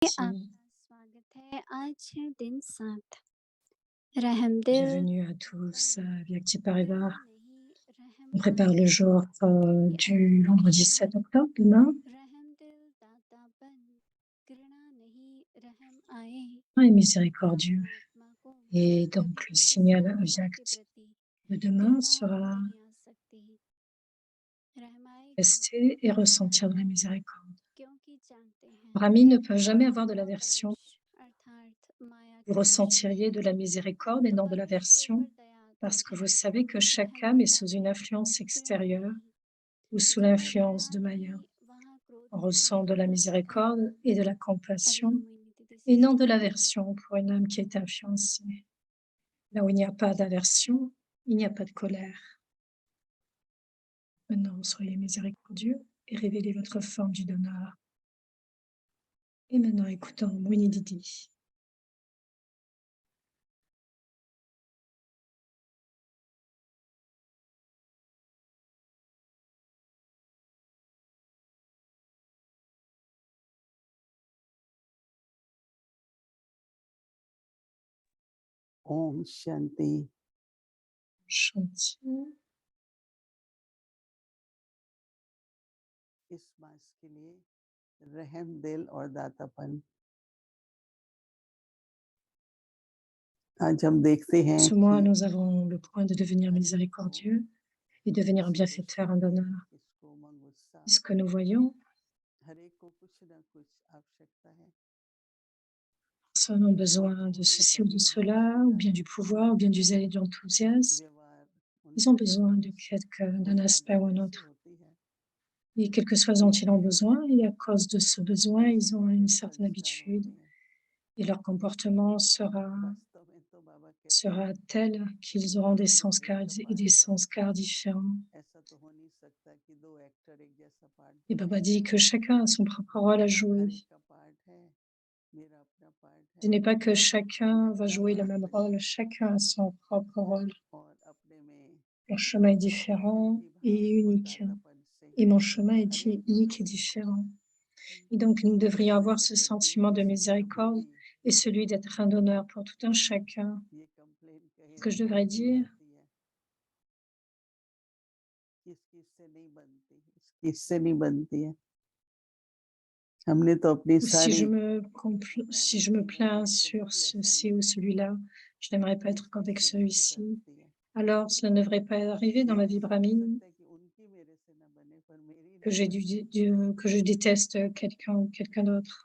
Si, आपका स्वागत है आज है दिन 7 रहमदिल bienvenue à दाता tous बन à Reactive Parivar. गिरना नहीं रहम On prépare आए le jour du vendredi रहमदिल 7 octobre, demain, दाता बन गिरना नहीं रहम आए et miséricordieux. परमात्मा को Et कभी donc, le किसी signal गुनाह के exact प्रति de demain घृणा sera नहीं आ सकती रहम आएगी rester et रहम ressentir de la आएगी miséricorde. क्योंकि जानते हैं Brahmi ne peut jamais avoir de परमात्मा l'aversion. परवश अर्थात माया Vous की दर्शनी ressentiriez है de la miséricorde et तो non de परवश के l'aversion, ऊपर दया आती parce que है vous savez que chaque रहम âme est आता sous है une influence घृणा extérieure नहीं ou sous जहाँ l'influence दया de Maya. नहीं वहाँ क्रोध On नहीं ressent de la वहाँ अहम miséricorde et de la अभी हम compassion मोहिनी दीदी से et non de स्टार्ट करेंगे l'aversion pour une âme qui est influencée. Là où il n'y a pas d'aversion, il n'y a pas de colère. Maintenant, soyez miséricordieux et révélez votre forme du donneur. Et maintenant, écoutons Moini Didi. Om Shanti. Chantier. इस मास के लिए रहम दिल और दातापन। आज हम देखते हैं Ce mois, कि nous avons le point de devenir miséricordieux et devenir un किसी को bienfaiteur, un donneur. शांति, किसको उमंग उत्साह, Et ce que nous voyons, हर एक को कुछ न कुछ आवश्यकता है। personnes ont besoin de ceci ou de cela, ou bien du pouvoir, ou bien du zèle et de l'enthousiasme. व्यवहार Ils ont उनका besoin de d'un कुछ aspect ou आदत un ऐसी autre. होती है Et quel que soit ce dont ils ont besoin, et à cause de ce besoin, ils ont une certaine संस्कार habitude, होते हैं। et leur comportement वास्तव में तो बाबा कहते sera हैं tel qu'ils auront des sanskars et des sanskars différents. ऐसा तो हो नहीं सकता कि दो एक्टर एक जैसा पार्ट Et निभा Baba dit que chacun a son propre rôle à jouer. हर एक का पार्ट है, मेरा अपना पार्ट Ce है, n'est pas que chacun मैं va अपना jouer le même part rôle, chacun a son propre rôle. और अपने में Leur chemin est दिल différent की भाव et और unique. दातापन से Et mon chemin est हर एक को unique et différent. Et donc, nous devrions रहम avoir के ce प्रति sentiment de किसी की कभी miséricorde भी et celui d'être un donneur pour tout un chacun. ये कंप्लेन Ce कहीं que न je devrais कहीं dire, आती है कि इसकी इससे नहीं बनती है। हमने तो अपनी ou सारी si पुरानी je me जीवन plains में कभी sur भी ऐसा ceci नहीं ou देखा celui-là, je n'aimerais pas कि être qu'avec इसकी इससे नहीं celui-ci. बनती है। Alors, cela ne devrait pas arriver dans या ma vie ऐसा हो brahmine सकता है कि उनकी मेरे से ना बने पर मेरी ना बने। que je déteste quelqu'un ou quelqu'un d'autre.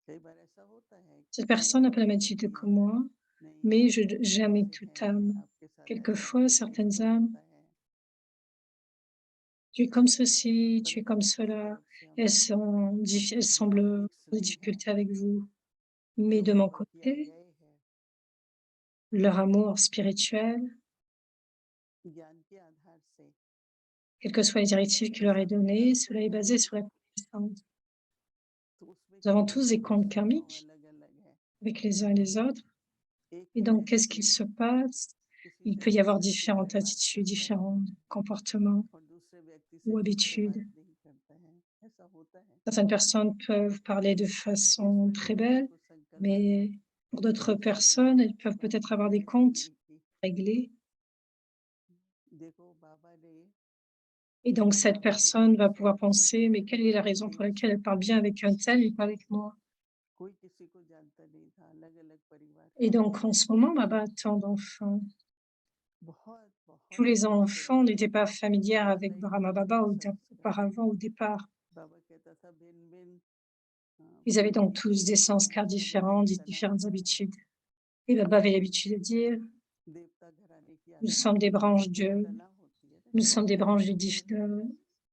कई बार ऐसा होता है कि Cette कोई personne n'a pas la आके même attitude कहती que है moi, नहीं mais आप j'aime ऐसे toute हैं, âme. आपके साथ ऐसा Quelquefois, है, certaines इसको âmes, लगता है, tu es comme ceci, पर tu es comme किस cela, तरफ से हम elles semblent avoir धार्मिक des स्नेह है difficultés avec vous. Mais जो de mon बाबा की côté, आज्ञाएं है, leur amour spirituel, ज्ञान के आधार से quelles que soient les directives qu'il leur est ऐसा données, व्यवहार cela est करते basé हैं sur la connaissance. तो उसमें Nous avons किसी tous का des भी comptes स्वभाव karmiques अलग अलग है। avec les uns et les autres. एक Et donc, qu'est-ce qu'il व्यक्ति se passe? किसी Il से peut y avoir बहुत अच्छी différentes व्यवहार attitudes, करता है différents comportements और दूसरे व्यक्ति से ou ठीक व्यवहार habitudes. नहीं करता है, ऐसा होता है। Certaines personnes peuvent parler de façon इसमें très व्यक्ति belle, को संकल्प है mais pour d'autres कि इससे personnes, बहुत elles अच्छी peuvent बात peut-être avoir des करने comptes चाहिए कि réglés. देखो बाबा ने Et donc, cette बाबा के personne भक्त va से pouvoir अच्छे penser, mais थे, quelle est la raison लेकिन pour laquelle elle parle bien avec un tel et pas avec moi? कोई किसी को जानता नहीं था, अलग अलग परिवार Et से donc, en ce moment, Baba a tant d'enfants. बहुत Tous बहुत les दूर से enfants n'étaient pas familiers avec अलग Brahma अलग Baba संस्कार। auparavant, au départ. बाबा कहता था भिन्न भिन्न Ils avaient donc tous des sanskars भिन्न différents, भिन्न तना différentes होता है। habitudes. Et Baba avait l'habitude de dire, देवता घराने की nous आत्मा sommes des branches एक तना होती है ना, nous sommes des branches de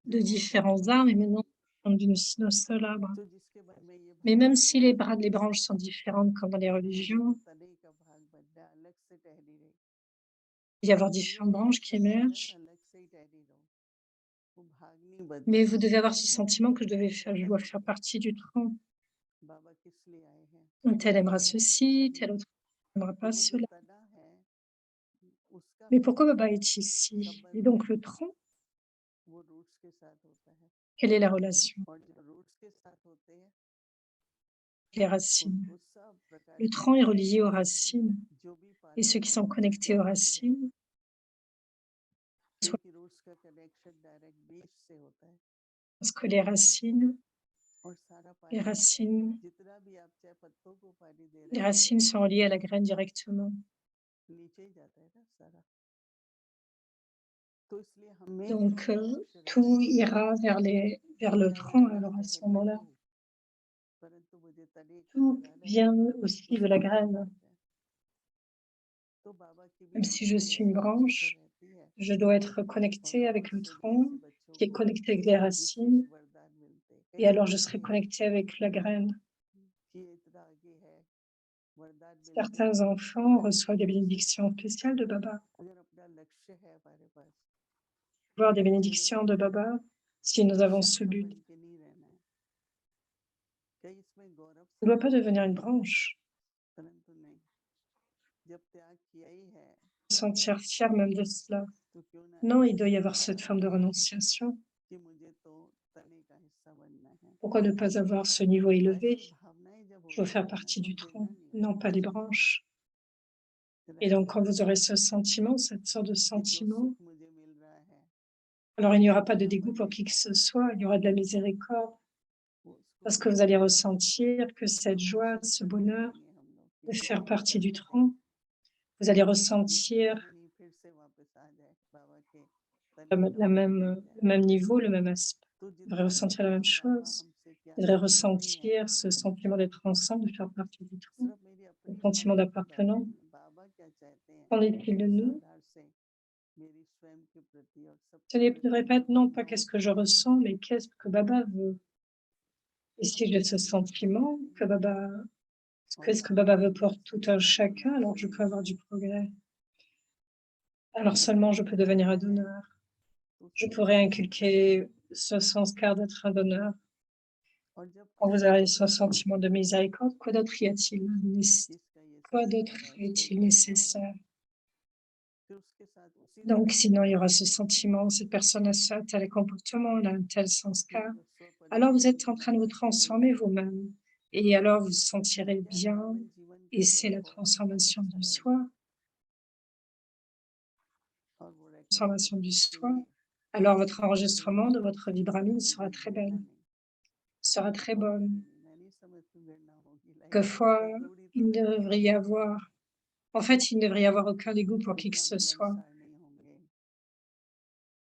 जो बहुत अच्छी différents बात arbres et है। maintenant nous sommes d'un seul arbre. तो जिसके मन में ये Mais même भावना si हो les branches sont différentes comme dans les मुझे तो religions, तने का भाग बनना है, अलग से टहनी नहीं, il y avoir मुझे différentes तने branches qui का बनना है, émergent. अलग से ही टहनी रहूं, वो भाग नहीं Mais बनता। vous devez avoir ce sentiment que je dois faire partie du tronc. बाबा किस लिए आए हैं? Un tel aimera ceci, tel autre n'aimera तो pas वो जो cela. तना है उसका Mais pourquoi हमेशा Baba est ici? Et संबंध donc le tronc, वो रूट्स के साथ होता है quelle est la relation? और जो रूट्स के साथ होते हैं les racines. उनको सब प्रकार Le की tronc est relié aux जो racines भी et ceux पालन qui sont पोषण connectés aux चाहिए racines, soit क्योंकि रूट्स का कनेक्शन डायरेक्ट बीज से होता है parce que les racines, और सारा les पानी racines, जितना भी आप चाहे पत्तों को पानी दे les रहे racines हैं sont reliées à la graine directement. नीचे ही जाता है ना सारा तो इसलिए हमेशा Donc, लक्ष्य tout रखना चाहिए ira vers le चाहे tronc. तना Alors à ce चाहे moment-là, गंडू परंतु मुझे तने को tout लगाना है vient aussi de उसका la क्या graine. बात है तो बाबा की भी Même si je हमारी suis une ऐसी इच्छा branche, रहती है je dois être और connectée avec बहुत le से tronc जैसे बच्चों qui est को connecté avec les विशेष racines. वरदान मिलते हैं Et कई alors, je बच्चे serai connectée avec la graine. कि ये इतना आगे है वरदान मिलते हैं Certains enfants reçoivent des bénédictions spéciales de Baba, अगर अपना लक्ष्य है हमारे पास voire des तो मुझे bénédictions de Baba si nous avons ce शाखा but. बन के नहीं रहना है कहीं इसमें गौरव On ne doit pas समझ devenir une लेते हैं branche, परंतु नहीं जब त्याग किया ही है se sentir fier même de cela. तो क्यों ना Non, il ऐसी doit y avoir भावना cette forme de रखें renonciation. कि मुझे तो तने का हिस्सा बनना है Pourquoi ne pas avoir ce niveau तो élevé? ऐसी भावनाएं जब Je veux होती faire है ना partie तो du गिरना tronc, नहीं non pas होता des branches. Et रहम donc, quand vous करना aurez है ce sentiment, cette sorte de कि जो sentiment, सुख मुझे मिल रहा है alors il n'y aura pas de क्या dégoût pour qui que बनेगा ce soit, il y aura de la miséricorde, वो उसको parce que vous allez ressentir que cette joie, ce bonheur देखेंगे हम लोग कि de जो faire भी partie du तने है tronc, vous allez ये ressentir कहानी फिर से वापस आ जाए बाबा के तने का होके बन le जाए même niveau, le même aspect. तो Vous allez जितना भी ressentir la même बाबा chose. हमसे क्या Vous allez चाहते हैं ressentir ce sentiment d'être ensemble, de faire partie du tronc, सिर्फ मेरी le अपनी sentiment समझ की बात d'appartenance. नहीं है बाबा क्या चाहते हैं Qu'en est-il de इस nous? आधार से मेरी स्वयं के प्रति और Ce सबके ne devrait प्रति pas être non pas भावनाओं qu'est-ce que je से ressens, mais qu'est-ce que Baba veut. Et si j'ai ce sentiment que Baba, और qu'est-ce que बाबा Baba veut की pour tout un सच्चा chacun, दौलार alors je peux बनने avoir से du progrès. Alors जो seulement je हमें peux devenir un बताना है donneur. तो Je उसको pourrais ध्यान से करना inculquer है ce sanskar d'être un donneur. और जब Quand vous किसी avez को ce लगता है sentiment de miséricorde, quoi d'autre y a-t-il? जिसका ये Quoi संस्कार d'autre है इसको est-il ये अभाव है nécessaire? फिर उसके साथ उसी Donc, तरह के sinon, il y aura ce व्यवहार करते हैं sentiment, cette personne a un tel comportement, elle a un tel फिर sanskar. वो स्व Alors, vous परिवर्तन êtes en होना train de vous चाहते हैं वो transformer यहाँ पे vous-même. Et alors, vous vous sentirez क्या bien. मानव जीवन का Et c'est la गौरव और क्या transformation अच्छा du रहेगा soi. और वो रिकॉर्ड Transformation du रखने के soi. लिए Alors, votre कि enregistrement de मुझे votre किसी vibramine से sera भी très भिड़ना belle, नहीं sera très होगी bonne. भी नहीं मैं नहीं समझती भिड़ना होगी लाइक Quelquefois, तंदूरी तो il ne रहते devrait हैं y avoir, en fait, il ne devrait y avoir aucun dégoût pour qui que इतना ce soit. मिलनसार नहीं होंगे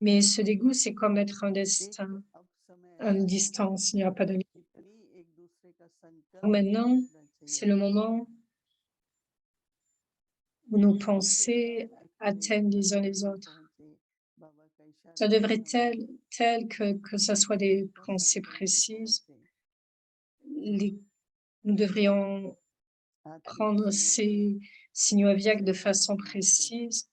Mais ce dégoût, c'est comme être un एक destin, अब समय une ऐसा है distance, il n'y aura pas de limite. इतनी एक दूसरे का संकल्प Maintenant, रखना चाहिए c'est le moment où nos pensées ताकि मेरे atteignent les uns कदम les भी autres. पहुंचे बाबा का Ça इशारा भी devrait समझे tel que ça soit मेरे des दिल का pensées संकल्प भी précises. पहुंचे Nous devrions आत्मिक prendre सुमेर में ces signaux aviaques de सच्ची façon भावनाओं से précise.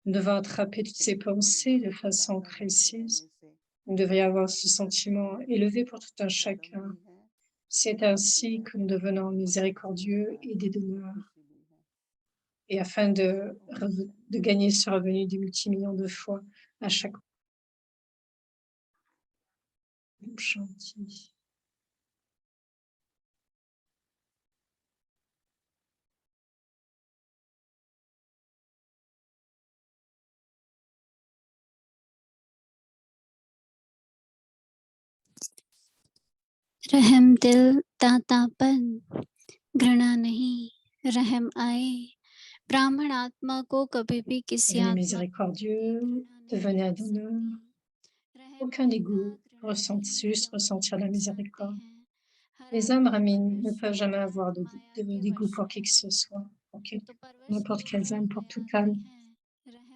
Nous devons attraper toutes ces बिल्कुल pensées de façon दाता बन के रहने précise. से Nous devrions avoir ce संकल्प sentiment भी élevé pour tout un कदम chacun. भी है C'est फल भी ainsi है que nous devenons और सबसे miséricordieux बड़ा et des वो donneurs. खुशी भी है Et afin ओम de शांति gagner ce revenu des multimillions de fois à chaque chantier. रहम दिल तातापन घृणा नहीं रहम आए ब्राह्मण आत्मा को कभी भी किसी Devenez आत्मा miséricordieux, devenez un donneur. Aucun dégoût, ressenti, juste ressentir la miséricorde. Les âmes ramines ne peuvent jamais avoir de dégoût pour qui que ce soit, n'importe quelle âme, pour toute âme.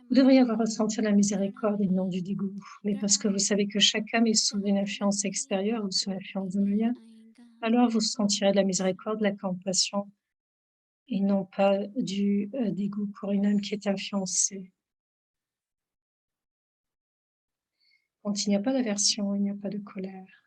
Vous devriez avoir ressenti la miséricorde et non du dégoût, mais parce que vous savez que chaque âme est sous une influence extérieure ou sous l'influence de Maya, alors vous sentirez de la miséricorde, de la compassion, et non pas du dégoût pour une âme qui est influencée. Quand il n'y a pas d'aversion, il n'y a pas de colère.